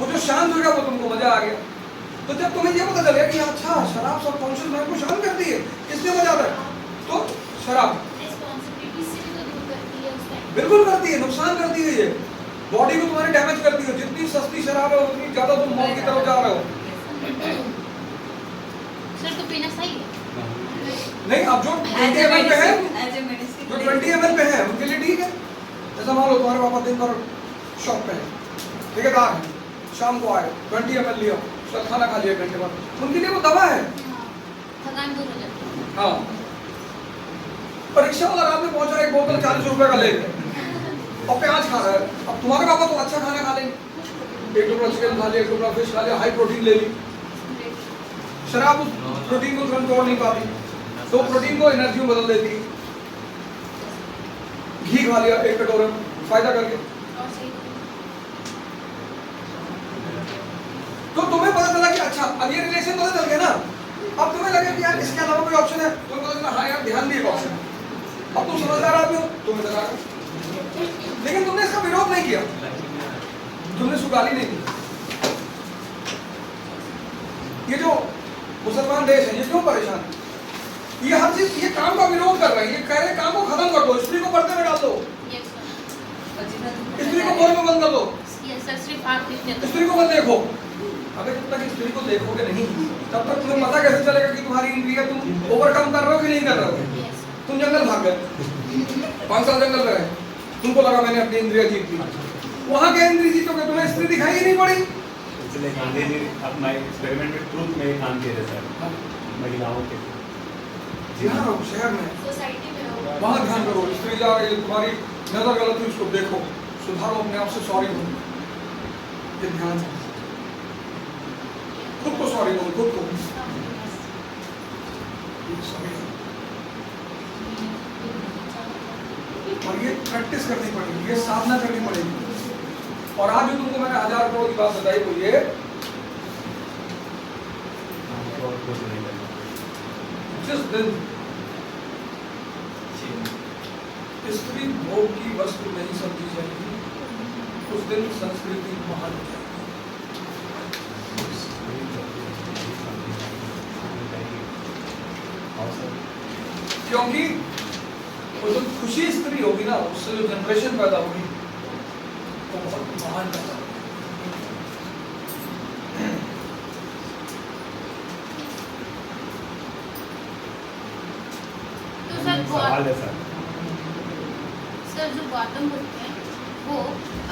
वो जो शांत हो गया वो तुमको मजा आ गया। तो जब तुम्हें ये पता चल गया कि अच्छा शराब सबकॉन्शियस माइंड को शांत करती है, किसने मजा आता है, तो शराब रिस्पांसिबिलिटी से भी तो दूर करती है उस टाइम। बिल्कुल करती है, नुकसान करती है, ये बॉडी को तुम्हारे डैमेज करती है। जितनी सस्ती शराब है उतनी ज्यादा तुम मौत की तरफ जा रहे हो। सर तो पीना सही है। नहीं, अब जो 20 ml पे है, जो 20 ml पे है उनके लिए ठीक है। जैसा मान लो तुम्हारे पापा दिन भर शॉप पे है, ठेकेदार है, शाम को आए 20 ml लिया, उसका खाना खा लिया घंटे बाद, उनके लिए वो दवा है। थकान दूर हो जाती है। हाँ, और रिक्शा वाला रात में पहुंचा, एक बोतल 40 रुपए का ले और प्याज खा रहा है। अब तुम्हारे पापा तो अच्छा खाना खा लेंगे, एक टुकड़ा चिकन खा लिया, एक टुकड़ा फिश खा लिया, हाई प्रोटीन ले ली। शराब उस प्रोटीन को तुरंत तोड़ नहीं पाती, तो प्रोटीन को एनर्जी में बदल देती। घी खा लिया एक कटोरा, फायदा करके। और सही तो तुम्हें पता चला कि अच्छा अब ये रिलेशन पता चल गया ना, अब तुम्हें लगे कि यार इसके अलावा कोई ऑप्शन है, तुम्हें पता चला हाँ यार ध्यान भी एक ऑप्शन है। अब तुम समझदार आदमी हो, तुम्हें लगा, लेकिन तुमने इसका विरोध नहीं किया, तुमने सुगाली नहीं दी। ये जो मुसलमान देश है ये क्यों परेशान है? ये हर चीज, ये काम का विरोध कर रहे हैं, ये कह रहे हैं काम को खत्म कर दो, स्त्री को पर्दे में डाल दो, यस सर। स्त्री को बोर में बंद कर दो, यस सर, सिर्फ आप देखते हैं। स्त्री को मत देखो। अबे जब तक स्त्री को देखोगे नहीं तब तक तुम्हें पता कैसे चलेगा कि तुम्हारी इंद्रिय तुम ओवरकम कर रहे हो कि नहीं कर रहे हो। यस तुम जंगल भाग गए, 5 साल जंगल में रहे, तुमको लगा मैंने अपनी इंद्रिय जीत ली, वहां के इंद्रिय जीतोगे, तुम्हें स्त्री दिखाई ही नहीं पड़ी। इसलिए गांधी जी अपना एक्सपेरिमेंट में ट्रूथ में काम किए थे सर, महिलाओं के। ध्यान रहो, शहर में सोसाइटी में हो। वहां ध्यान करो, स्त्री जा रही है, तुम्हारी नजर गलत हुई, उसको देखो, सुधारो अपने आप से, सॉरी बोलो, ये ध्यान से खुद को सॉरी बोलो, खुद को सॉरी। और ये प्रैक्टिस करनी पड़ेगी, ये साधना करनी पड़ेगी। और आज जो तुमको मैंने 1000 करोड़ की बात बताई वो ये जिस दिन स्त्री भोग की वस्तु नहीं समझी जाएगी उस दिन संस्कृति महान हो जाएगी। क्योंकि वो जो खुशी स्त्री होगी ना, उससे जो जनरेशन पैदा होगी वो बहुत महान पैदा होगी। तो सर सवाल है सर, सर जो गौतम बुद्ध हैं वो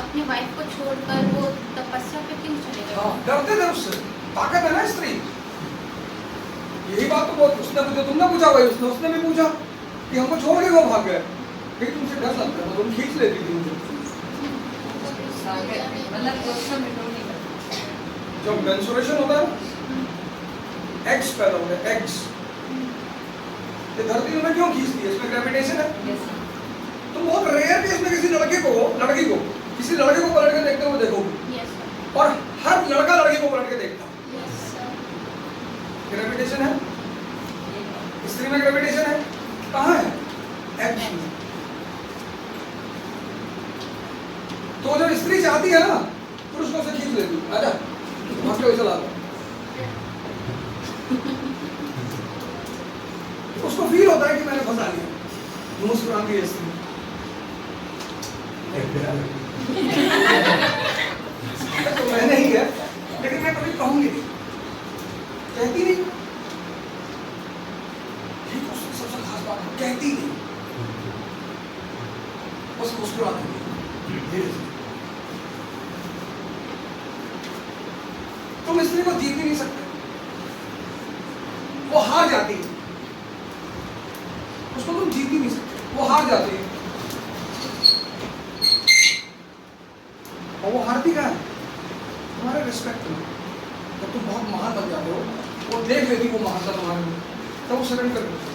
अपनी वाइफ को छोड़कर वो तपस्या पे क्यों चले गए? हाँ, डरते थे उससे, ताकत है ना स्त्री। यही बात तो बहुत उसने पूछा, तुमने पूछा भाई, उसने भी पूछा कि हमको छोड़ के क्यों भाग गए, फिर तुमसे डर लगता है, तुम खींच लेती थी मुझे। जब मेंस्ट्रुएशन होता है ना, एग्स पैदा होते हैं, एग्स, ये धरती में क्यों खींचती है, इसमें ग्रेविटेशन है। तुम बहुत रेयर केस में किसी लड़के को, लड़की को, किसी लड़के को पलट के देखते हुए देखोगे, यस सर। और हर लड़का लड़की को पलट के देखता है। Yes sir. ग्रेविटेशन है, स्त्री में ग्रेविटेशन है, कहाँ है, एग्स में। तो जब स्त्री चाहती है ना, पुरुष को उसे खींच लेती है, आजा भागते हुए चला जाओ। उसको फील होता है कि मैंने फंसा लिया, मुस्कुराती है स्त्री। तो मैंने ही है, लेकिन मैं कभी कहूंगी नहीं, कहती नहीं, ये तो सबसे खास बात है, कहती नहीं, बस मुस्कुरा देंगे। तुम स्त्री को जीत ही नहीं सकते, वो हार जाती है, उसको तुम जीत ही नहीं सकते, वो हार जाती है। और वो हारती कहाँ है, तुम्हारे रिस्पेक्ट में। जब तुम बहुत महान बन जाते हो, वो देख लेती वो महानता तुम्हारे में, तब वो सरेंडर करती है।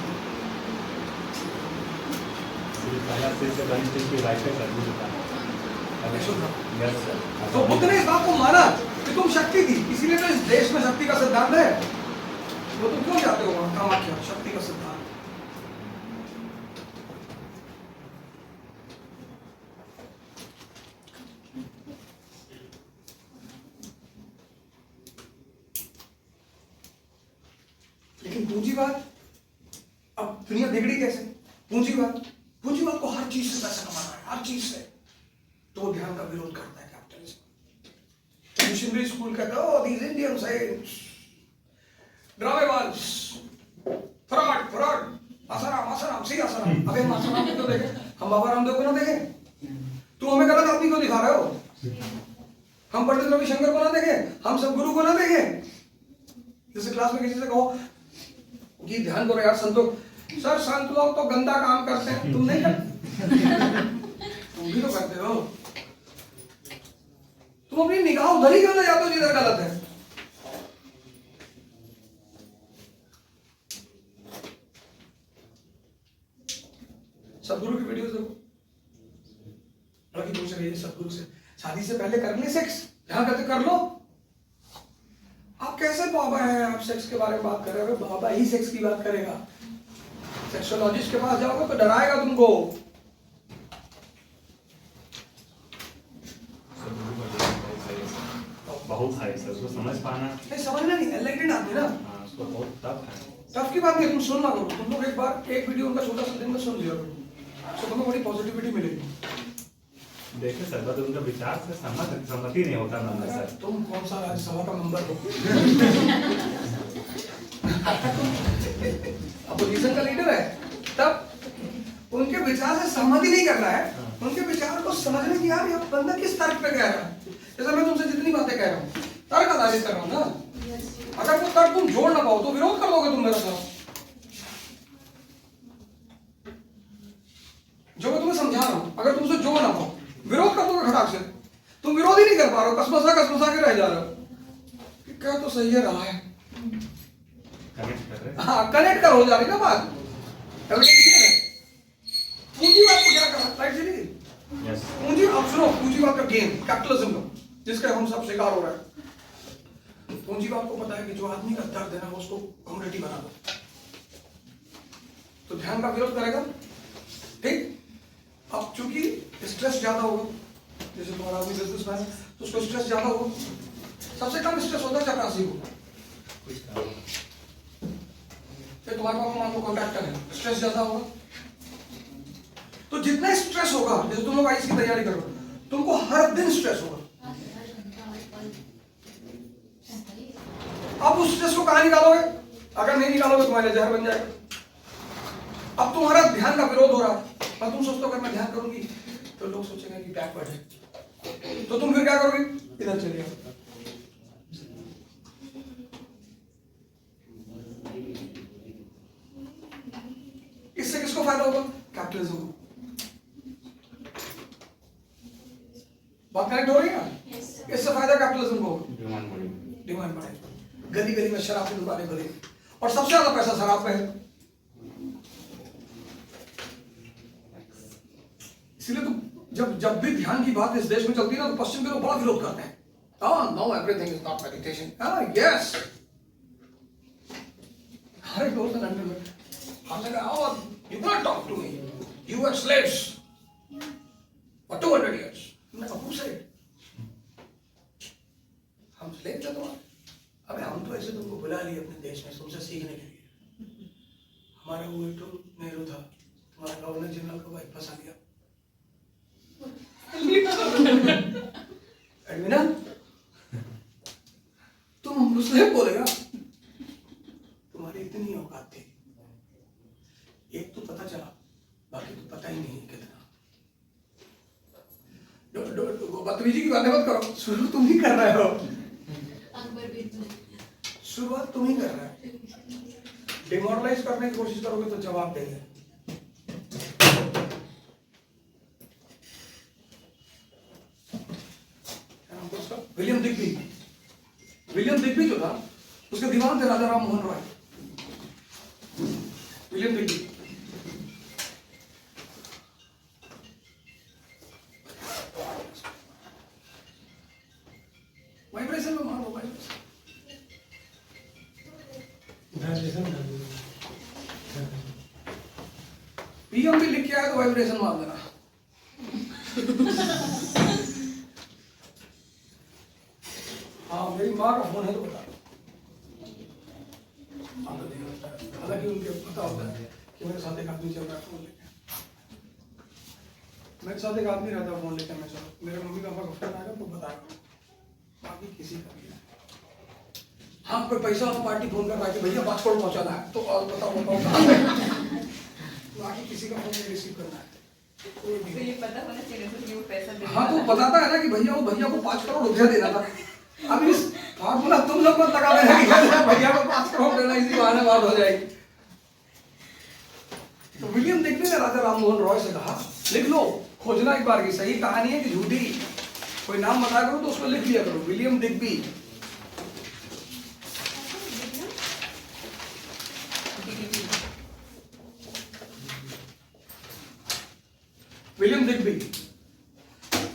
तो बुद्ध ने इस बात को माना कि तुम शक्ति थी, इसीलिए तो इस देश में शक्ति का सिद्धांत है। वो तुम क्यों जाते हो वहां, कामाख्या, शक्ति का सिद्धांत। लेकिन पूंजीवाद, अब दुनिया बिगड़ी कैसे? पूंजीवाद को हर चीज से पैसा कमाना है, हर चीज से, तो वो ध्यान का विरोध करता है कैपिटलिज्म। मिशनरी स्कूल कहता है दीज इंडियन साइंस ड्रामेबाज, फ्रॉड, आसाराम सी आसाराम। अबे हम आसाराम को देखे, हम बाबा रामदेव को ना देखे? तुम हमें गलत आदमी को दिखा रहे हो। हम पंडित रविशंकर को ना देखे, हम सब गुरु को ना देखे। जैसे क्लास में किसी से कहो कि ध्यान करो यार, संतों, सर संत लोग तो गंदा काम करते हैं, तुम नहीं करते? तुम भी तो करते हो। तुम अपनी निगाह उधर ही क्यों ले जाते हो जिधर गलत है? सदगुरु की वीडियोस देखो, लड़की पूछ रही है सदगुरु से, शादी से पहले कर ले सेक्स? यहाँ कहते कर लो। आप कैसे बाबा हैं, आप सेक्स के बारे में बात कर रहे हो? बाबा ही सेक्स की बात करेगा। सेक्सोलॉजिस्ट के पास जाओगे तो डराएगा तुमको। बहुत है सर, उसको समझ पाना, नहीं समझना नहीं, एनलाइटेड आदमी ना। उसको बहुत टफ है। टफ की बात नहीं, तुम सुनना करो, तुम लोग एक बार एक वीडियो उनका छोटा सा दिन में सुन लिया करो, तो तुम्हें बड़ी पॉजिटिविटी मिलेगी। देखिए सर, बस उनका विचार से सहमति नहीं होता ना सर। तुम कौन सा राज्यसभा का मेंबर हो? अपोजिशन का लीडर है, तब उनके विचार से सहमति नहीं कर रहा है, उनके विचार को समझने की, यार ये बंदा किस तर्क पे कह रहा है। जैसे मैं तुमसे जितनी बातें कह रहा हूँ, तर्क आधारित कर रहा हूँ ना। अगर वो तर्क तुम जोड़ ना पाओ तो विरोध कर दोगे तुम मेरे साथ। जो मैं तुम्हें समझा रहा हूँ, अगर तुमसे जोड़ ना पाओ, विरोध कर दोगे खटाक से। तुम विरोध ही नहीं कर पा रहे हो, कसमसा के रह जा रहे हो। क्या तो सही है रहा है, हाँ कनेक्ट कर हो जा रही ना बात। पूंजीवाद को क्या कहा? राइट चलिए, पूंजी, अब सुनो, पूंजीवाद का गेम, कैपिटलिज्म का, जिसके हम सब शिकार हो रहे हैं। पूंजीवाद को पता है कि जो आदमी का दर्द है ना, उसको कम्युनिटी बना दो, तो ध्यान का विरोध करेगा। ठीक, अब चूंकि स्ट्रेस ज्यादा होगा, जैसे तुम्हारा आदमी बिजनेसमैन है तो उसको स्ट्रेस ज्यादा होगा। सबसे कम स्ट्रेस होता है चपरासी को। तुम्हारे पापा मान लो कॉन्ट्रैक्टर है, स्ट्रेस ज्यादा होगा। तो जितना स्ट्रेस होगा, जैसे तुम लोग आईएएस की तैयारी करो, तुमको हर दिन स्ट्रेस होगा। अब उस स्ट्रेस को कहां निकालोगे? अगर नहीं निकालोगे तुम्हारे जहर बन जाएगा। अब तुम्हारा ध्यान का विरोध हो रहा है, और तुम सोचते हो अगर मैं ध्यान करूंगी तो लोग सोचेंगे कि बैकवर्ड है, तो तुम फिर क्या करोगे? इधर चले जाओ। इससे किसको फायदा होगा? कैपिटलिज्म को। बात कनेक्ट हो रही है ना? इससे फायदा कैपिटलिज्म को होगा, डिमांड बढ़ेगी, गली गली में शराब की दुकानें खुलेगी, और सबसे ज्यादा पैसा शराब पे है। इसलिए तो जब भी ध्यान की बात इस देश में चलती है ना, तो पश्चिम के लोग बड़ा विरोध करते हैं। No everything is not meditation. Yes, हर एक दोस्त ने में हमने कहा, you cannot talk to me, you were slaves for 200 years. मैं कहा, who said? हम स्लेव थे तुम्हारे? अबे हम तो ऐसे तुमको बुला लिए अपने देश में तुमसे सीखने के लिए। हमारा वो एक तो नेहरू था, तुम्हारा गवर्नर जनरल का वाइफ फंसा लिया। एडमिना, तुम हमको स्लेव बोलेगा? तुम्हारी इतनी औकात थी, एक तो पता चला, बाकी तो पता ही नहीं कितना। बदतमीजी की बातें मत करो, शुरू तुम ही कर रहे हो, शुरुआत तुम ही कर रहे हो। डिमोरलाइज करने की कोशिश करोगे तो जवाब देंगे। विलियम दिग्बी जो था, उसके दीवान थे Raja Ram Mohan Roy. William Digby vibration में मारो, पीएम भी लिख के आया तो वाइब्रेशन मार देना। हाँ, मेरी माँ का फोन है तो बता। हालांकि उनके पता होता है कि मेरे साथ एक आदमी चल रहा है फोन लेके, मेरे साथ एक आदमी रहता है फोन लेके हमेशा, मेरे मम्मी पापा का फोन आएगा तो बताएगा, बाकी किसी का भी नहीं। हाँ कोई पैसा वाला पार्टी फोन कर पार्टी भैया पासपोर्ट पहुंचाना है तो और बताओ कहाँ है? बाकी किसी का फोन नहीं रिसीव करना है। तो ये पता होना चाहिए था कि वो पैसा दे हाँ तो बताता है ना कि भैया वो भैया को 5 करोड़ रुपया देना था। अब इस फार्मूला तुम लोग मत लगा देना कि भैया को 5 करोड़ देना, इसी बहाने बात हो जाएगी। तो विलियम दिग्बी ने राजा राम मोहन रॉय से कहा लिख लो, खोजना एक बार की सही कहानी है कि झूठी, कोई नाम बता करो तो उसको लिख लिया करो, विलियम दिग्बी। विलियम दिग्बी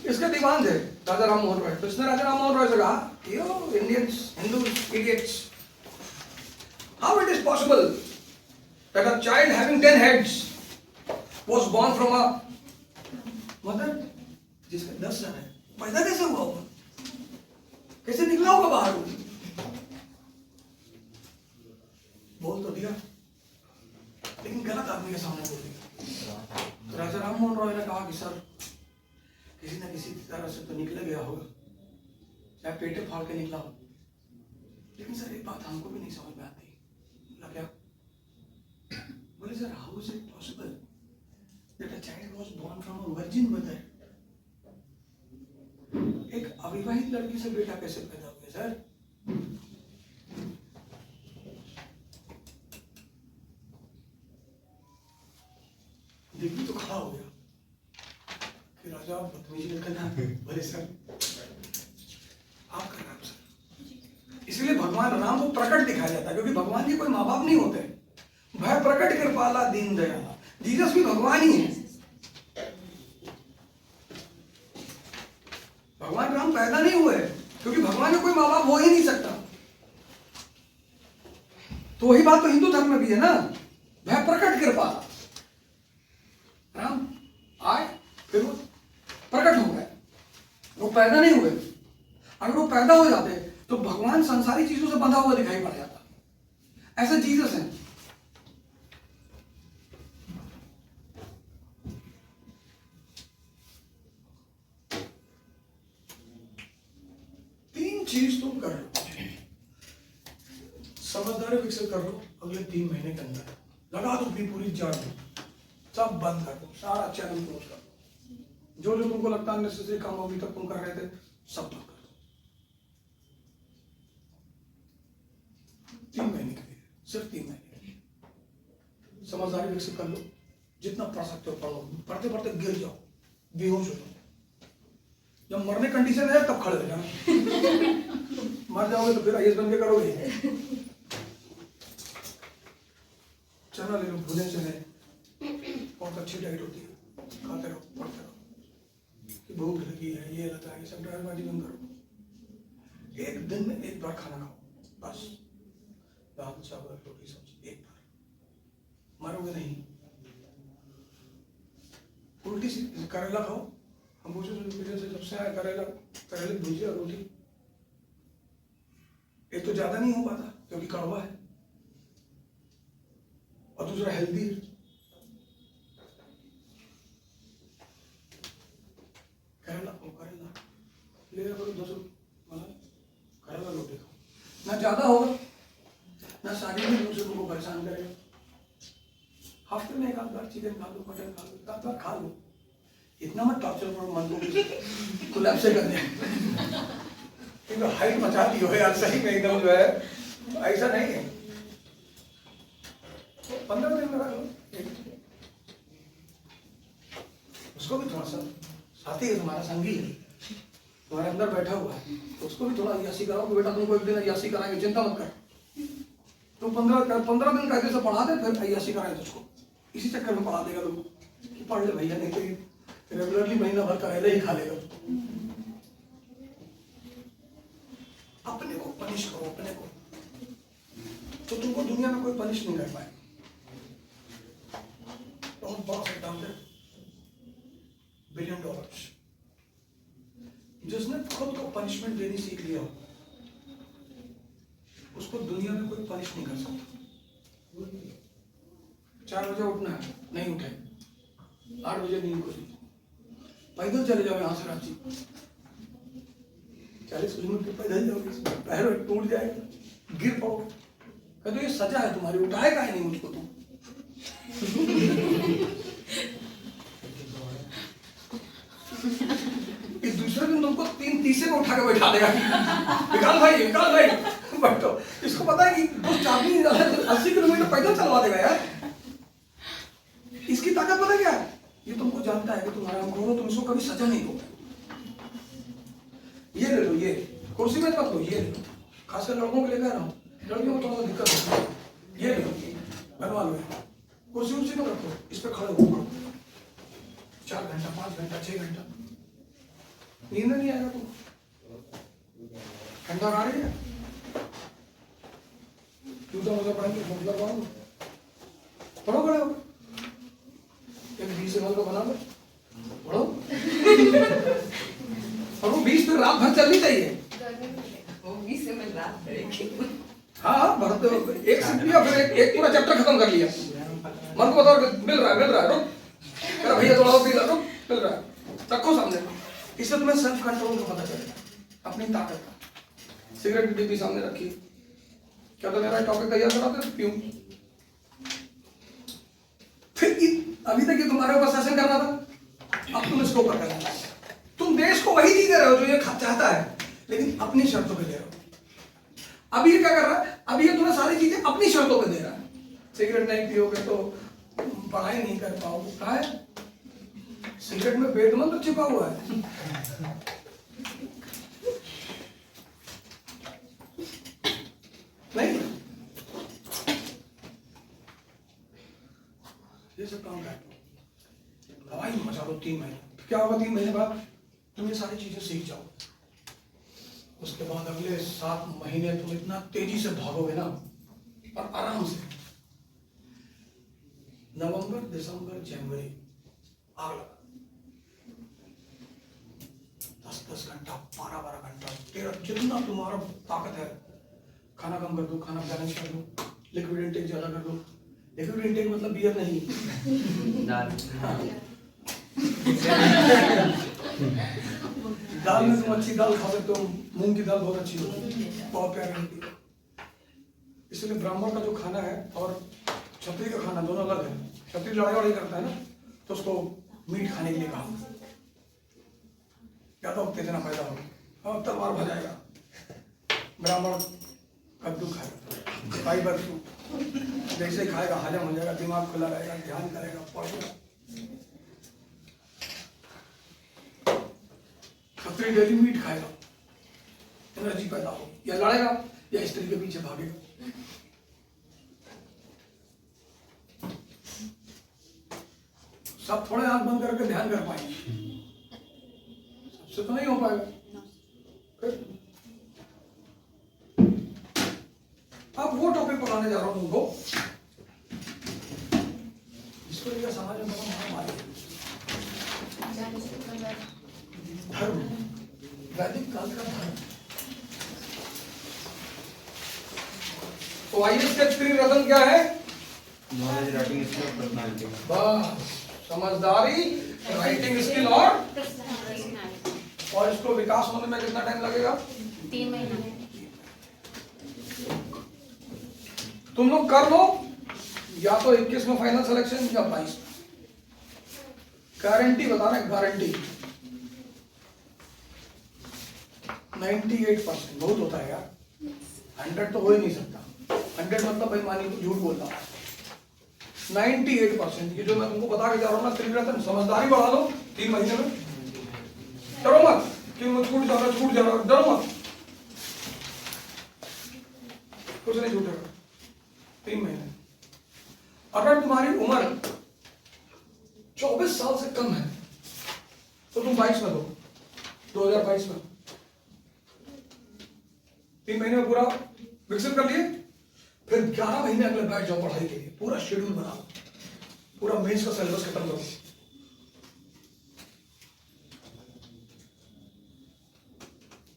इसके दीवान थे राजा राम मोहन रॉय। तो इसने राजा राम मोहन रॉय से कहा yo Indians, Hindus, idiots, how it is possible that a child having 10 heads was born from a mother जिसके 10 सर है, पैदा कैसे हुआ होगा, कैसे निकला होगा बाहर? बोल तो दिया लेकिन गलत आदमी के सामने बोल दिया। तो राजा राम मोहन रॉय ने कहा कि सर किसी न किसी तरह से तो निकल गया होगा, चाहे पेटे फाड़ के निकला हो, लेकिन सर एक बात हमको भी नहीं समझ में आती। बोला क्या? बोले sir how is it possible that a child was born from a virgin mother? एक अविवाहित लड़की से बेटा कैसे पैदा हुआ सर? दिग्बी तो खड़ा हो गया कि राजा बदतमीजी नहीं करना। बोले सर आप करना सर। इसलिए भगवान राम को प्रकट दिखाया जाता है क्योंकि भगवान के कोई माँ बाप नहीं होते। भय प्रकट कृपाला दीन दयाला, जीसस भी भगवान ही है। भगवान राम पैदा नहीं हुए क्योंकि भगवान में कोई माँ बाप हो ही नहीं सकता। तो वही बात तो हिंदू धर्म में भी है ना, भय प्रकट कृपाला। राम आए फिर वो प्रकट हो गए, वो पैदा नहीं हुए। अगर वो पैदा हो जाते तो भगवान संसारी चीजों से बंधा हुआ दिखाई पड़ जाता। ऐसे जीसस है। चीज तुम कर लो, समझदारी विकसित कर लो, अगले 3 महीने के अंदर लगा दो अपनी पूरी जान, सब बंद कर दो, सारा चैनल क्लोज कर दो, जो जो तुमको लगता है अननेसेसरी काम अभी तक तुम कर रहे थे सब बंद कर दो। 3 महीने के लिए, सिर्फ 3 महीने के लिए समझदारी विकसित कर लो, जितना पढ़ सकते हो पढ़ो, पढ़ते पढ़ते गिर जाओ, बेहोश हो जाओ, जब मरने कंडीशन है तब खड़े हो जाना। मर जाओगे तो फिर आईएएस बन के करोगे। चना ले लो, भुने चने, बहुत अच्छी डाइट होती है, खाते रहो, पढ़ते रहो। कि भूख लगी है, ये लगा है, सब ड्राइवरबाजी बंद करो। एक दिन में 1 बार खाना खाओ, बस दाल चावल रोटी सब्जी 1 बार, मरोगे नहीं। उल्टी सी करेला खाओ, हम पूछे से जब से आया करेले भुजिया रोटी, एक तो ज्यादा नहीं हो पाता क्योंकि कड़वा है और दूसरा हेल्दी है। करेला ले करो 200 करेला रोटी खाओ, ना ज्यादा होगा ना शारीरिक रूप से तुमको परेशान करेगा। हफ्ते में 1 आध बार चिकन खा लो, मटन खा लो, 1 आध बार खा लो, इतना मत टॉर्चर करो मन को कोलैप्स कर दे। हाइट मचा दी हो यार, सही में एकदम जो है ऐसा नहीं है। 15 दिन में रख लो, उसको भी थोड़ा सा साथी है, तुम्हारा संगी है, तुम्हारे अंदर बैठा हुआ है, तो उसको भी थोड़ा अय्यासी कराओ कि बेटा तुमको एक दिन अय्यासी कराएंगे, चिंता मत कर। तो 15 दिन कायदे से पढ़ा दे, फिर अय्यासी कराएंगे उसको, इसी चक्कर में पढ़ा देगा तुमको कि पढ़ ले भैया, नहीं तो रेगुलरली महीना भर करेले ही खा लेगा। अपने को पनिश करो, अपने को, तो तुमको दुनिया में कोई पनिश नहीं कर पाए। बहुत बड़ा सिद्धांत है, $1 बिलियन। जिसने खुद को पनिशमेंट देनी सीख लिया उसको दुनिया में कोई पनिश नहीं कर सकता। 4 बजे उठना है, नहीं उठे, 8 बजे नींद खुली, पैदल चले जाओ यहाँ से रांची, 40 किलोमीटर पैदल जाओगे, पैर टूट जाएगा, गिर पाओगे। कहते ये सजा है तुम्हारी, उठाएगा ही नहीं मुझको तुम। इस दूसरे दिन तुमको 3 को उठा के बैठा देगा, निकाल भाई बैठो। इसको पता है कि दोस्त आदमी 80 किलोमीटर पैदल चलवा देगा यार। इसकी ताकत पता क्या है? ये तुमको जानता है कि तुम आराम करो, तुम इसको कभी सजा नहीं दोगे। ये ले लो, ये कुर्सी में मत लो, ये ले लो, खासकर लड़कों के लिए कह रहा हूँ, लड़कियों को थोड़ा सा दिक्कत होती है। ये ले लो, बनवा लो, कुर्सी उर्सी में रखो, इस पे खड़े हो 4 घंटा 5 घंटा 6 घंटा, नींद नहीं आएगा तुम। ठंडा आ रही है, जूता मोजा पहन के मतलब पढ़ो खड़े हो, एक 20 साल का बना लो, पढ़ो। और वो 20 पे रात भर चलनी चाहिए। वो 20 से मैं रात पढ़ेगी। हाँ भरते हो, एक सीख लिया, फिर एक पूरा चैप्टर खत्म कर लिया। मन को बताओ मिल रहा है रुक, अरे भैया थोड़ा और रुक, मिल रहा है, रखो सामने। इससे तुम्हें सेल्फ कंट्रोल का पता चलेगा, अपनी ताकत का। सिगरेट की डिब्बी सामने रखी, क्या तो मेरा टॉपिक तैयार करा दे, पीऊं। फिर अभी तक ये तुम्हारे ऊपर शासन करना था, अब तुम इसको ऊपर करना है। तुम देश को वही चीज दे रहे हो जो ये चाहता है, लेकिन अपनी शर्तों पे दे रहे हो। अभी ये क्या कर रहा है? अभी ये तुम्हें सारी चीजें अपनी शर्तों पे दे रहा है। सिगरेट नहीं पियोगे तो पढ़ाई नहीं कर पाओगे। क्या है? सिगरेट में वेद मंत्र छिपा हुआ है। नहीं, ये सब काम कर हवाई मचा दो 3 महीने। क्या होगा 3 महीने बाद? तुम ये सारी चीजें सीख जाओ। उसके बाद अगले 7 महीने तुम इतना तेजी से भागोगे ना, और आराम से। नवंबर, दिसंबर, जनवरी आग लगा, 10-10 घंटा 12-12 घंटा, तेरा जितना तुम्हारा ताकत है, खाना कम कर दो, खाना बैलेंस कर दो, लिक्विड इंटेक ज्यादा कर दो। लिक्विड इंटेक मतलब बियर नहीं, दाल में तुम अच्छी दाल खा सकते हो, मूंग की दाल बहुत अच्छी होती है, बहुत प्यारी होती है। इसलिए ब्राह्मण का जो खाना है और क्षत्रिय का खाना दोनों अलग है। क्षत्रिय लड़ाई करता है ना, तो उसको मीट खाने के लिए कहा, या तो कितना फायदा हो, और तलवार भजाएगा। ब्राह्मण कद्दू खाएगा, फाइबर फ्रूट, जैसे खाएगा हजम हो जाएगा, दिमाग खुला रहेगा, ध्यान करेगा, पढ़ेगा। क्षत्रिय डेली मीट खाएगा, एनर्जी पैदा हो, या लड़ेगा या स्त्री के पीछे भागेगा। सब थोड़े आंख बंद करके ध्यान कर पाएंगे, सबसे तो नहीं हो पाएगा। अब वो टॉपिक पढ़ाने जा रहा हूं तुमको, इसको लेकर समाज में बड़ा महामारी है। धर्म, वैदिक काल का धर्म। तो आईएएस का त्रिरत्न क्या है? Knowledge, writing skill, personality. बस, समझदारी, राइटिंग स्किल और इसको विकास होने में कितना टाइम लगेगा? 3 महीने। तुम लोग कर लो, या तो 21 में फाइनल सिलेक्शन या 22 में। गारंटी बता रहे, गारंटी 98% बहुत होता है यार, 100 तो हो ही नहीं सकता। 100 मतलब बेईमानी, झूठ बोलता है। 98% ये जो मैं तुमको बता के जा रहा हूँ ना, त्रिरत्न, समझदारी बढ़ा लो 3 महीने में। डरो मत कि मैं छूट जा रहा, डरो मत, कुछ नहीं छूटेगा 3 महीने। अगर तुम्हारी उम्र 24 साल से कम है तो तुम 22 में दो, 2022 में 3 महीने में पूरा विकसित कर लिए। फिर 11 महीने अगले बैठ जाओ पढ़ाई के लिए, पूरा शेड्यूल बनाओ, पूरा मेंस का सिलेबस खत्म करो।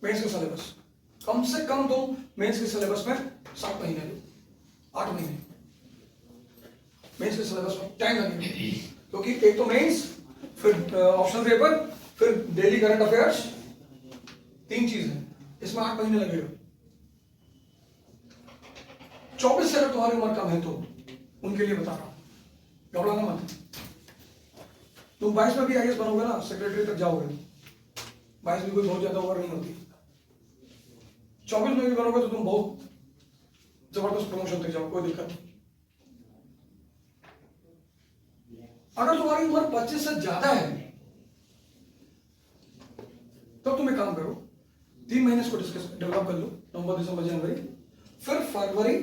मेंस का सिलेबस कम से कम तुम मेंस के सिलेबस में 7 महीने लो, 8 महीने। मेंस के सिलेबस में टाइम लगेगा, क्योंकि एक तो मेंस, फिर ऑप्शनल पेपर, फिर डेली करंट अफेयर्स, 3 चीज है, इसमें 8 महीने लगेगा। 24 से अगर तुम्हारी उम्र कम है तो उनके लिए बता रहा हूं, घबराना मत। तुम 22 में भी आईएएस बनोगे ना, सेक्रेटरी तक जाओगे, 22 में कोई बहुत ज्यादा उम्र नहीं होती। 24 में भी बनोगे तो तुम बहुत जबरदस्त प्रमोशन तक जाओ, कोई दिक्कत नहीं। अगर तुम्हारी उम्र 25 से ज्यादा है तो तुम एक काम करो, 3 महीने इसको डिस्कस डेवलप कर लो, नवंबर दिसंबर जनवरी, फिर फरवरी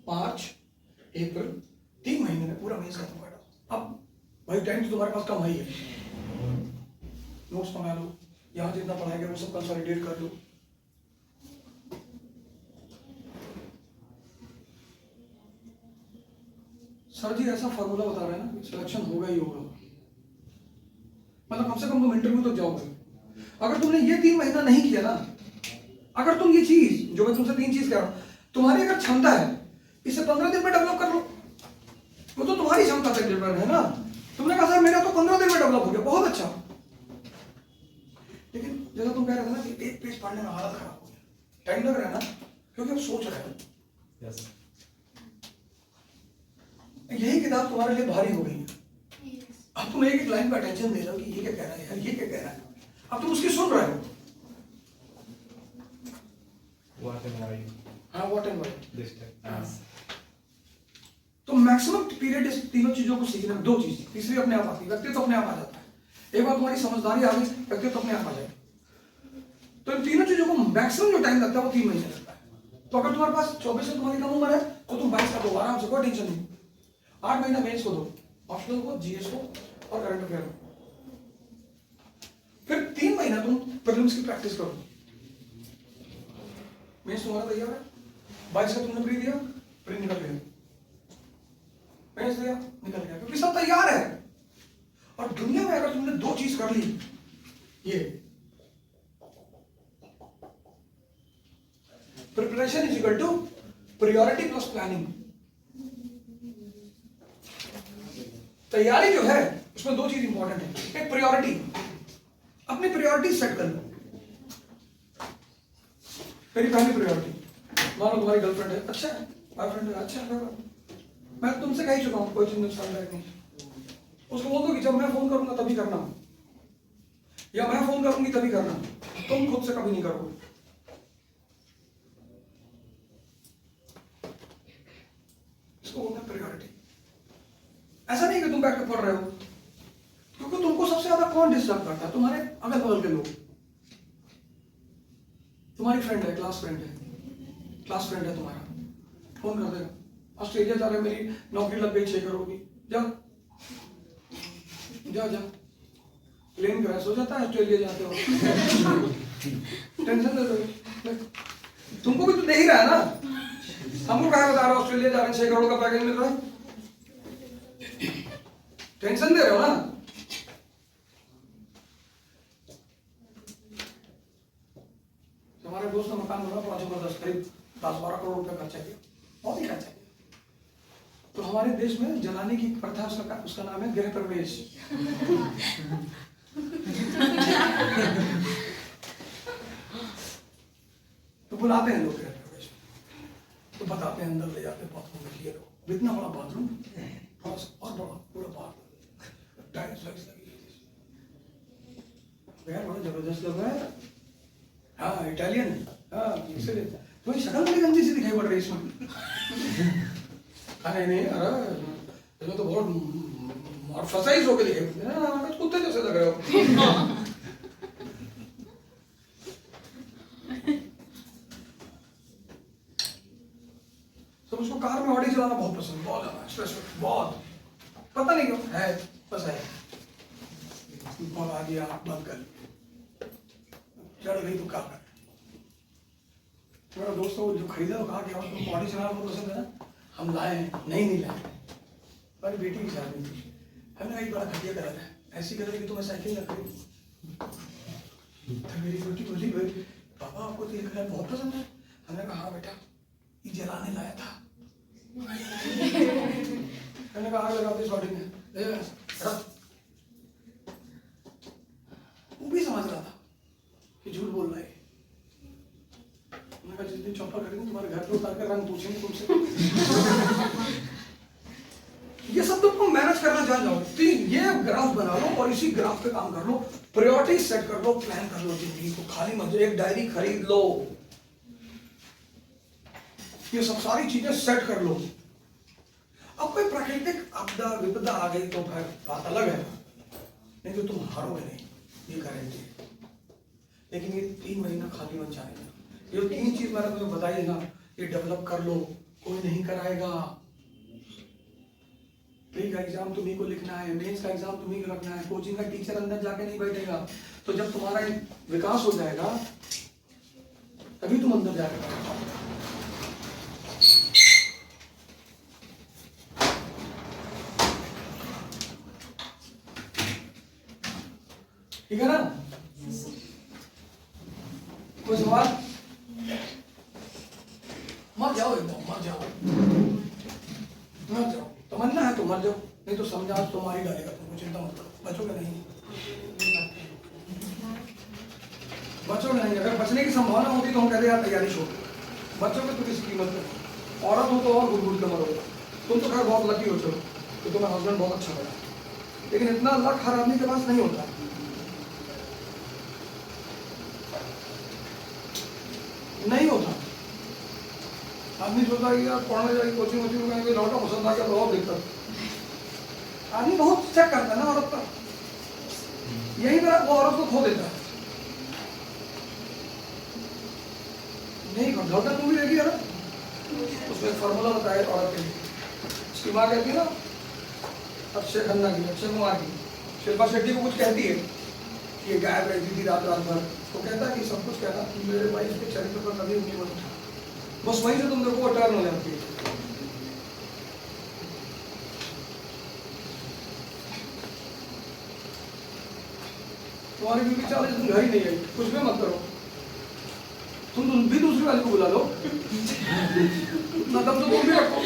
मार्च अप्रैल, 3 महीने में पूरा मेंस खत्म कर दो। अब भाई टाइम तो तुम्हारे पास कम ही है, नोट्स मंगा लो, यहां जितना पढ़ाया गया वो सब कंसोलिडेट कर लो। सर जी ऐसा फॉर्मूला बता रहे हैं ना, सिलेक्शन होगा ही होगा, मतलब कम से कम तुम इंटरव्यू तक जाओगे। अगर तुमने ये 3 महीना नहीं किया ना, अगर तुम ये चीज जो मैं तुमसे 3 चीज कह रहा हूं, तुम्हारी अगर क्षमता है इसे 15 दिन में डेवलप कर लो, वो तो तुम्हारी क्षमता से डिपेंड है ना। तुमने कहा सर मेरा तो 15 दिन में डेवलप हो गया, बहुत अच्छा, लेकिन जैसा तुम कह रहे थे ना कि एक पेज पढ़ने में हालत खराब हो गया, टाइम लग रहा है ना, क्योंकि अब सोच रहे हो। यस यही किताब तुम्हारे लिए भारी हो गई है। अब तुम एक एक लाइन का अटेंशन दे रहे हो कि ये क्या कह रहा है यार, ये क्या कह रहा है, अब तुम उसकी सुन रहे हो। व्हाट एम आई हाँ what and why this time. तो मैक्सिमम पीरियड इस तीनों चीजों को सीखने में, 2 चीज, तीसरी अपने आप आती है, व्यक्तित्व अपने आप आ जाता है। एक बार तुम्हारी समझदारी आ गई, व्यक्तित्व अपने आप आ जाएगा। तो इन तीनों चीजों को मैक्सिमम जो टाइम लगता है वो 3 महीने लगता है। तो अगर तुम्हारे पास 24 से तुम्हारी कम उम्र है तो तुम 22 का दो आराम से, कोई टेंशन नहीं। 8 महीना मेंस को दो, ऑप्शनल को, जीएस को और करंट अफेयर को, फिर 3 महीना तुम प्रीलिम्स की प्रैक्टिस करो। मेंस तुम्हारा तैयार है, 22 का तुमने प्री दिया, प्री निकल गया, मेंस दिया निकल गया, क्योंकि सब तैयार है। और दुनिया में अगर तुमने 2 चीज कर ली, ये preparation is equal to priority plus planning. तैयारी जो है उसमें 2 चीज इंपॉर्टेंट है, एक प्रायोरिटी, अपनी प्रायोरिटी सेट कर लो। मेरी पहली प्रायोरिटी, मान लो तुम्हारी गर्लफ्रेंड है, अच्छा है, बॉयफ्रेंड है, अच्छा है, मैं तुमसे कह ही चुका हूं कोई चीज नुकसानदायक नहीं। उसको बोल दो कि जब मैं फोन करूंगा तभी करना, या मैं फोन करूंगी तभी करना, तुम खुद से कभी नहीं करोगे। इसको बोलते हैं प्रायोरिटी। ऐसा नहीं कि तुम बैठ के पढ़ रहे हो, क्योंकि तुमको सबसे ज्यादा कौन डिस्टर्ब करता है, तुम्हारे अगल बगल के लोग। तुम्हारी फ्रेंड है, क्लास फ्रेंड है तुम्हारा, फोन कर देगा, ऑस्ट्रेलिया जा रहे, मेरी नौकरी लग गई 6 करोड़ की, जा जा जा, प्लेन क्रैश हो जाता है ऑस्ट्रेलिया जाते हो, टेंशन ले रहे, तुमको भी तो दे ही रहा है ना, हमको कहा बता रहा ऑस्ट्रेलिया जा रहे 6 करोड़ का पैकेज मिल रहा है, टेंशन दे रहे हो ना। हमारे दोस्त का मकान बना बड़ा जबरदस्त, करीब 10-12 करोड़ रुपए खर्चा किया, बहुत ही खर्चा किया। तो हमारे देश में जलाने की प्रथा, उसका नाम है गृह प्रवेश। तो बुलाते हैं लोग गृह प्रवेश, तो बताते हैं, अंदर ले जाते हैं, बाथरूम में लिए लोग, इतना बड़ा बाथरूम, थोड़ा सा और बड़ा, पूरा बाथरूम, टाइल्स लगी, बड़ा जबरदस्त लग रहा है। हाँ इटालियन, हाँ इसलिए तुम्हारी शक्ल बड़ी गंदी सी दिखाई पड़ रही है इसमें। अरे नहीं, अरे तो बहुत और फसाइज होके दिखे, कुत्ते जैसे लग रहे हो। तो उसको कार में ऑडी चलाना बहुत पसंद, बहुत ज्यादा स्ट्रेस, बहुत, पता नहीं क्यों है, बस है, कॉल आ गया बंद कर, चढ़ गई तो क्या कर। मेरा दोस्तों जो खरीदा वो कहा कि तुमको ऑडी चलाना बहुत पसंद है ना, हम लाए, नहीं लाए, हमारी बेटी की शादी थी, हमने एक बड़ा घटिया करा था, ऐसी करा कि तुम्हें साइकिल ना खरीद। तो मेरी बेटी बोली, भाई पापा आपको तो ये कलर बहुत पसंद है। हमने कहा हाँ बेटा, ये जलाने लाया था। मैंने कहा आग लगाते शॉर्टिंग में वो भी समझ रहा था कि झूठ बोल रहा है। मैंने कहा जिस दिन चौपर करेंगे तुम्हारे घर पे उतार कर रंग पूछेंगे तुमसे। ये सब तुमको मैनेज करना जान जाओ। ये ग्राफ बना लो और इसी ग्राफ पे काम कर लो, प्रायोरिटी सेट कर लो, प्लान कर लो जिंदगी को। खाली मत एक डायरी खरीद लो, ये सब सारी चीजें सेट कर लो। अब कोई प्राकृतिक आपदा विपदा आ गई तो फिर बात अलग है, नहीं तो तुम हारोगे नहीं, ये गारंटी है। लेकिन ये 3 महीना खाली मत जाएगा। ये 3 चीज मैंने तुम्हें बताई ना, ये डेवलप कर लो, कोई नहीं कराएगा। प्री का एग्जाम तुम्ही को लिखना है, मेंस का एग्जाम तुम्ही को रखना है, कोचिंग का टीचर अंदर जाके नहीं बैठेगा। तो जब तुम्हारा विकास हो जाएगा तभी तुम अंदर जाके बैठोगे। ठीक है ना? कोई सवाल? मर जाओ एकदम, मर जाओ, मर जाओ। तमन्ना है तो मर जाओ, नहीं तो समझा तो मार ही डालेगा तुमको। चिंता मत करो, बचोगे नहीं, बचोगे नहीं। अगर बचने की संभावना होती तो हम कहते यार तैयारी छोड़, बचोगे तो किसी कीमत पे। औरत हो तो और गुड़ गुड़ के मरोगे। तुम तो खैर बहुत लकी हो, चलो तो तुम्हारा हस्बैंड बहुत अच्छा लगा, लेकिन इतना लक हर आदमी के पास नहीं होता। नहीं होता। आदमी सोचता है कि यार पढ़ने जाएगी, कोचिंग वोचिंग में लौटा पसंद आ गया तो और दिक्कत। आदमी बहुत चेक करता है ना औरत का, यही तरह वो औरत को खो देता है। नहीं घोटा तुम भी देखी है ना, उसमें फॉर्मूला बताया औरत के लिए। उसकी माँ कहती है ना अक्षय खन्ना की, अक्षय कुमार की, शिल्पा शेट्टी को कुछ कहती है कि ये गायब रहती थी रात रात भर, तो कहता है कि सब कुछ कहता कि मेरे वाइफ के चरित्र पर कभी उंगली मत उठा। बस वहीं से तुम देखो वो टर्न हो जाती है। तुम्हारी बीवी 40 दिन घर ही नहीं आई, कुछ भी मत करो, तुम भी दूसरी वाली को बुला लो ना, तब तो तुम भी रखो।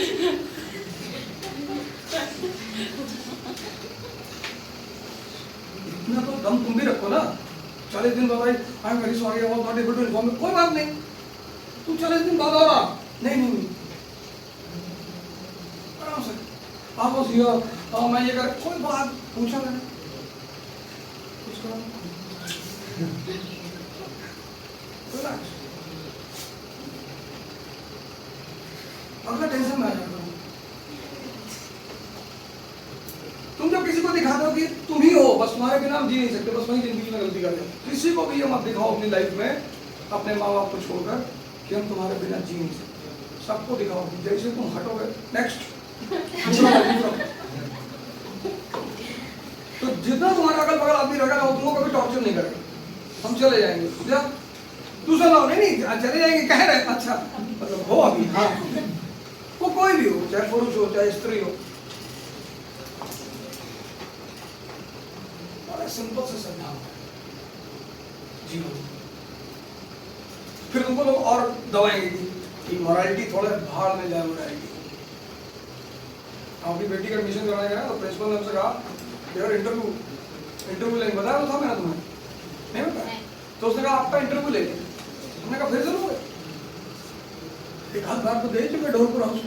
इतना तो दम तुम भी रखो ना। 40 दिन बाद I am very sorry I was not able to inform, कोई बात नहीं, तुम 40 दिन बाद आ नहीं आराम से आप बस ये मैं ये कर, कोई बात पूछा मैंने कुछ करो, अगला टेंशन में आ जाता हूँ। तुम जब किसी को दिखाते हो कि तुम ही हो, बस तुम्हारे बिना हम जी नहीं सकते, बस वही जिंदगी में गलती करते हो। किसी को भी ये मत दिखाओ अपनी लाइफ में, अपने माँ बाप को छोड़कर, कि हम तुम्हारे बिना जी नहीं सकते। सबको दिखाओ जैसे तुम हटोगे नेक्स्ट तो जितना तुम्हारा अगल बगल आदमी रहेगा ना वो तुमको कभी टॉर्चर नहीं करेगा। हम चले जाएंगे दूसरा लाओ, नहीं चले जाएंगे, कह रहे अच्छा मतलब हो अभी, हाँ वो कोई भी हो, चाहे पुरुष हो चाहे स्त्री हो, बड़ा सिंपल से समझाओ जीवन। फिर तुमको लोग और दवाएंगे कि मोरालिटी थोड़ा भाड़ में जाए मोरालिटी। आपकी बेटी का एडमिशन कराने गया तो प्रिंसिपल ने हमसे कहा यार इंटरव्यू लेंगे, बताया तो था मैंने तुम्हें, नहीं बताया? तो उसने कहा आपका इंटरव्यू लेंगे। हमने कहा फिर जरूर एक हाथ बार तो दे चुके ढोलपुर हाउस।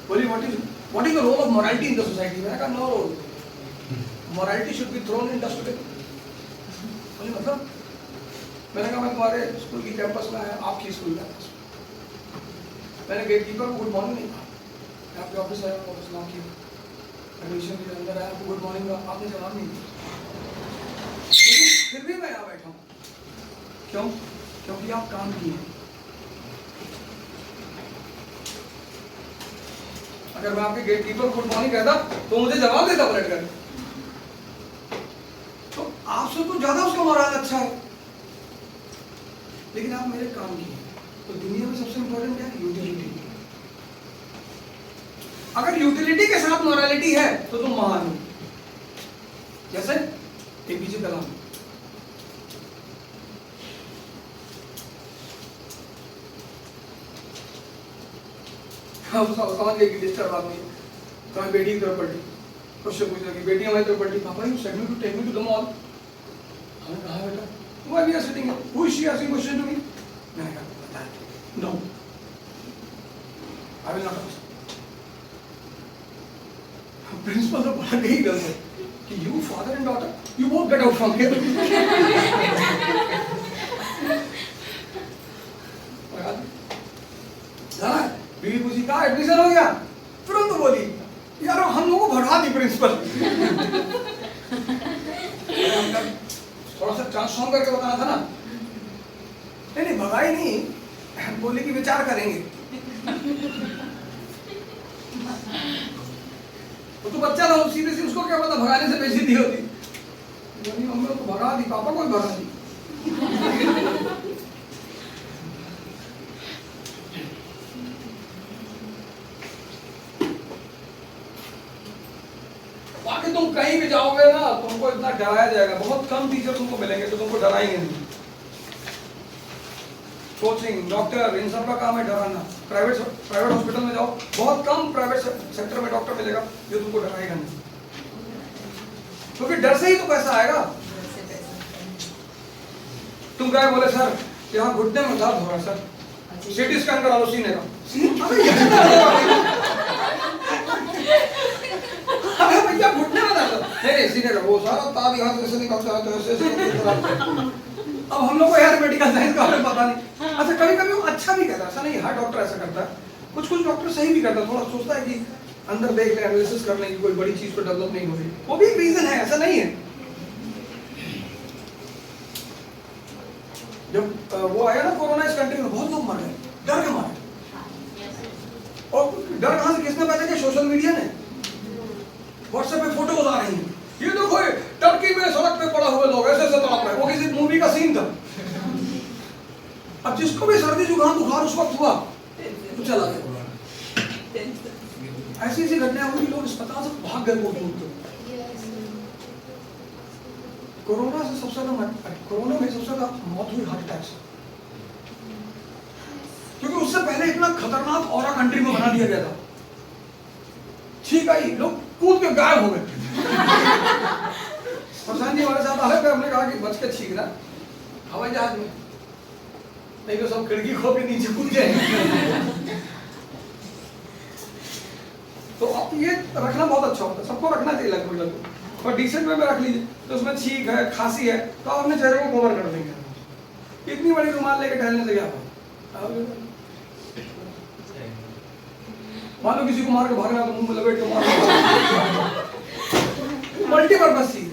बोली what is the role of morality in the society? मैंने कहा no role, morality should be thrown in dustbin. बोली मतलब? मैंने कहा मैं तुम्हारे स्कूल की कैंपस में आया, आपकी स्कूल कैंपस में। मैंने गेट कीपर को गुड मॉर्निंग नहीं कहा, आपके ऑफिस आया, ऑफिस नाम किया, एडमिशन के अंदर आया, आपको गुड मॉर्निंग का आपने जवाब नहीं दिया। फिर भी मैं यहाँ बैठा हूँ, क्यों? क्योंकि आप काम किए। अगर मैं आपके गेट कीपर गुड मॉर्निंग कहता तो मुझे जवाब देता पलट कर, तो आपसे तो ज्यादा उसका मोराल अच्छा है, लेकिन आप मेरे काम किए। तो दुनिया में सबसे इंपॉर्टेंट क्या है? यूटिलिटी। अगर यूटिलिटी के साथ मोरालिटी है तो तुम महान हो। जैसे एपीजे कलाम, समझ गए कि डिस्टर्ब आदमी तो मैं बेटी की तरफ पलटी, क्वेश्चन पूछ लगी, बेटी हमारी तरफ पलटी, पापा you said me to take me to the mall. हमने कहा बेटा why we are sitting who is she asking question to me. मैंने कहा बता no I will not ask. Principal तो बड़ा गई गल है कि you father and daughter you both get out from here. बीवी पूछी कहा एडमिशन हो गया, तुरंत बोली यार हम लोगों को भगा दी प्रिंसिपल। थोड़ा सा ट्रांसफॉर्म करके बताना था ना। नहीं भगाई नहीं, बोली कि विचार करेंगे। तो बच्चा था सीधे से, उसको क्या पता भगाने से बेइज्जती होती। मम्मी को भगा दी, पापा को भी भगा दी। बाकी तुम कहीं भी जाओगे ना तुमको इतना डराया जाएगा, बहुत कम टीचर तुमको मिलेंगे तो तुमको डराएंगे नहीं। कोचिंग, डॉक्टर, इन सब का काम है डराना। प्राइवेट हॉस्पिटल में जाओ, बहुत कम प्राइवेट सेक्टर में डॉक्टर मिलेगा जो तुमको डराएगा नहीं, क्योंकि डर से ही तो पैसा आएगा। तुम गए बोले सर यहाँ घुटने में दर्द हो रहा है सर, सीटी स्कैन करा लो सीने का। अरे भैया घुटने में दर्द नहीं सीने का, वो सारा तार यहाँ से निकलता है तो ऐसे। अब हम लोग को यार मेडिकल साइंस का पता नहीं। अच्छा कभी कभी वो अच्छा भी करता है, ऐसा नहीं हर डॉक्टर ऐसा करता है, कुछ डॉक्टर सही भी करता है, थोड़ा सोचता है कि अंदर देख ले, एनालिसिस कर लें कि कोई बड़ी चीज को डेवलप नहीं हो रही, वो भी एक रीजन है, ऐसा नहीं है। जब वो आया ना कोरोना, इस कंट्री में बहुत लोग मर गए डर के मारे। और डर कहां से, किसने पैदा किया? सोशल मीडिया ने। व्हाट्सएप पे फोटोज आ रही हैं, ये देखो टर्की में सड़क पे पड़ा हुए लोग ऐसे ऐसे तड़प रहे, वो किसी मूवी का सीन था। अब जिसको भी सर्दी जुकाम बुखार उस वक्त हुआ तो चला गया। ऐसी ऐसी घटनाएं हुई, लोग अस्पताल से भाग गए वो कोरोना से। सबसे ज्यादा कोरोना में सबसे ज्यादा मौत हुई हार्ट अटैक से, क्योंकि उससे पहले इतना खतरनाक औरा कंट्री में बना दिया गया था। ठीक आई, लोग कूद के गायब हो गए। प्रशांत जी हमारे साथ आए, हमने कहा कि बच के छींकना हवाई जहाज में, नहीं तो सब खिड़की खोल के नीचे कूद जाएंगे। तो अब ये रखना बहुत अच्छा होता है, सबको रखना चाहिए लगभग, और डिसेंट वे में रख लीजिए। तो उसमें छींक है, खांसी है, तो आप अपने चेहरे को कवर कर देंगे। इतनी बड़ी रुमाल लेके टहलने से क्या होगा? मान लो किसी को मार के भागना तो मुंह में लपेट के मार, मल्टीपर्पज चीज।